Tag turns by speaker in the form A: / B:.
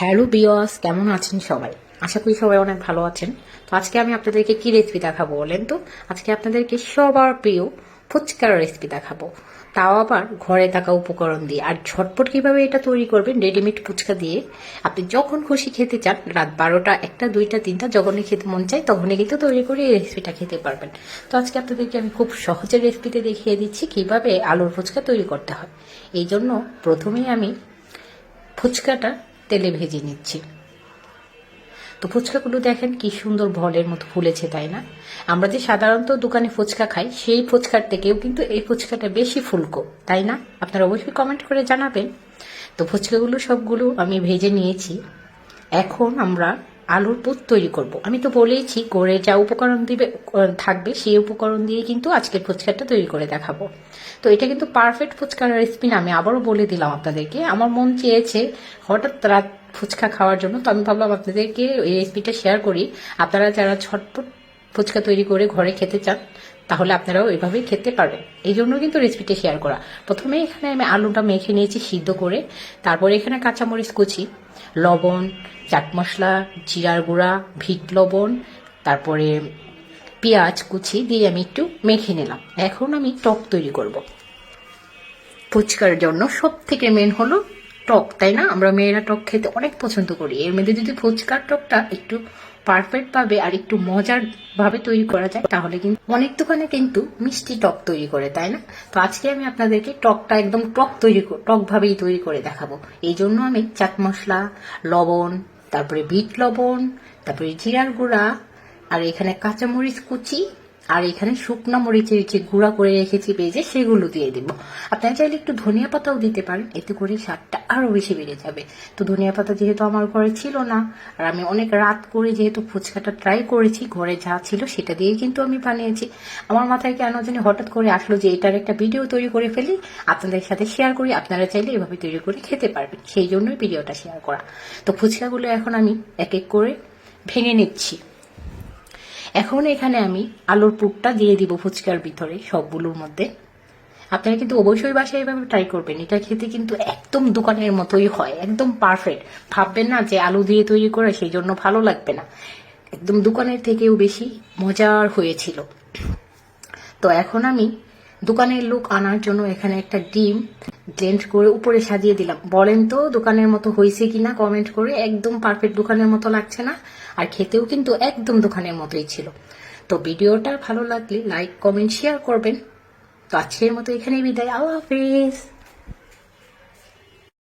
A: Hello বিয়স, কেমন আছেন সবাই? আশা করি সবাই অনেক ভালো আছেন। তো আজকে আমি আপনাদেরকে কি রেসিপি দেখাবো বলেন তো? আজকে আপনাদেরকে সবার প্রিয় ফুচকার রেসিপি দেখাবো, তাও আবার ঘরে থাকা উপকরণ দিয়ে। আর ঝটপট কিভাবে এটা তৈরি করবেন, রেডিমেড ফুচকা দিয়ে আপনি যখন খুশি খেতে চান, রাত 12টা, 1টা, 2টা, 3টা, যখনই খেতে মন চায় তখনই কিন্তু তৈরি করে এই রেসিপিটা খেতে পারবেন। তো আজকে আপনাদেরকে আমি খুব সহজে রেসিপিতে দেখিয়ে দিচ্ছি কিভাবে আলুর ফুচকা তৈরি করতে হয়। এই জন্য প্রথমেই আমি ফুচকাটা তেলে ভেজে নিচ্ছি। তো ফুচকাগুলো দেখেন কি সুন্দর বলের মতো ফুলেছে, তাই না? আমরা যে সাধারণত দোকানে ফুচকা খাই সেই ফুচকার থেকেও কিন্তু এই ফুচকাটা বেশি ফুলকো, তাই না? আপনারা অবশ্যই কমেন্ট করে জানাবেন। তো ফুচকাগুলো সবগুলো আমি ভেজে নিয়েছি। এখন আমরা আলুর পুর তৈরি করব। আমি তো বলেইছি করে যা উপকরণ দিবে থাকবে সেই উপকরণ দিয়ে কিন্তু আজকের ফুচকাটা তৈরি করে দেখাবো। তো এটা কিন্তু পারফেক্ট ফুচকার রেসিপি না, আমি আবারও বলে দিলাম আপনাদেরকে। আমার মন চেয়েছে হঠাৎ রাত ফুচকা খাওয়ার জন্য, তো আমি ভাবলাম আপনাদেরকে এই রেসিপিটা শেয়ার করি। আপনারা যারা ঝটপট ফুচকা তৈরি করে ঘরে খেতে চান তাহলে আপনারাও এভাবেই খেতে পারবেন, এই জন্য কিন্তু রেসিপিটা শেয়ার করা। প্রথমে এখানে আমি আলুটা মেখে নিয়েছি সিদ্ধ করে, তারপরে এখানে কাঁচামরিচ কুচি, লবণ, চাট মশলা, জিরার গুঁড়া, ভিট লবণ, তারপরে পেঁয়াজ কুচি দিয়ে আমি একটু মেখে নিলাম। এখন আমি টক তৈরি করব। ফুচকার জন্য সব থেকে মেন হলো টক, তাই না? আমরা মেয়েরা টক খেতে অনেক পছন্দ করি। এর মধ্যে যদি ফুচকার টকটা একটু পারফেক্ট ভাবে আর একটু মজার ভাবে তৈরি করা যায় তাহলে কিন্তু অনেক দোকানে কিন্তু মিষ্টি টক তৈরি করে, তাই না? তো আজকে আমি আপনাদেরকে টকটা একদম টক ভাবেই তৈরি করে দেখাবো। এই জন্য আমি চাট মশলা, লবণ, তারপরে বিট লবণ, তারপরে জিরার গুঁড়া, আর এখানে কাঁচামরিচ কুচি, আর এখানে শুকনো মরিচের যে গুঁড়া করে রেখেছি ভেজে, সেগুলো দিয়ে দিব। আপনারা চাইলে একটু ধনিয়া পাতাও দিতে পারেন, এতে করে স্বাদটা আরো বেশি বেড়ে যাবে। তো ধনিয়া পাতা যেহেতু আমার ঘরে ছিল না, আর আমি অনেক রাত করে যেহেতু ফুচকাটা ট্রাই করেছি, ঘরে যা ছিল সেটা দিয়ে কিন্তু আমি বানিয়েছি। আমার মাথায় কেন জানি হঠাৎ করে আসলো যে এটার একটা ভিডিও তৈরি করে ফেলি, আপনাদের সাথে শেয়ার করি। আপনারা চাইলে এভাবে তৈরি করে খেতে পারবেন, সেই জন্যই ভিডিওটা শেয়ার করা। তো ফুচকাগুলো এখন আমি এক এক করে ভেঙে নিচ্ছি। এখন এখানে আমি আলুর পুরটা দিয়ে দিব ফুচকার ভিতরে সবগুলোর মধ্যে। আপনারা কিন্তু অবশ্যই বাসায় এইভাবে ট্রাই করবেন, এটা খেতে কিন্তু একদম দোকানের মতোই হয়, একদম পারফেক্ট। ভাববেন না যে আলু দিয়ে তৈরি করে সেই জন্য ভালো লাগবে না, একদম দোকানের থেকেও বেশি মজার হয়েছিল। তো এখন আমি দোকানের লুক আনার জন্য এখানে একটা ডিম ব্লেন্ড করে উপরে সাজিয়ে দিলাম। বলেন তো দোকানের মতো হয়েছে কিনা কমেন্ট করে। একদম পারফেক্ট দোকানের মতো লাগছে না? আর খেতেও কিন্তু একদম দোকানের মতোই ছিল। তো ভিডিওটা ভালো লাগলে লাইক, কমেন্ট, শেয়ার করবেন। তো আজকের মতো এখানেই বিদায়। আল্লাহ হাফেজ।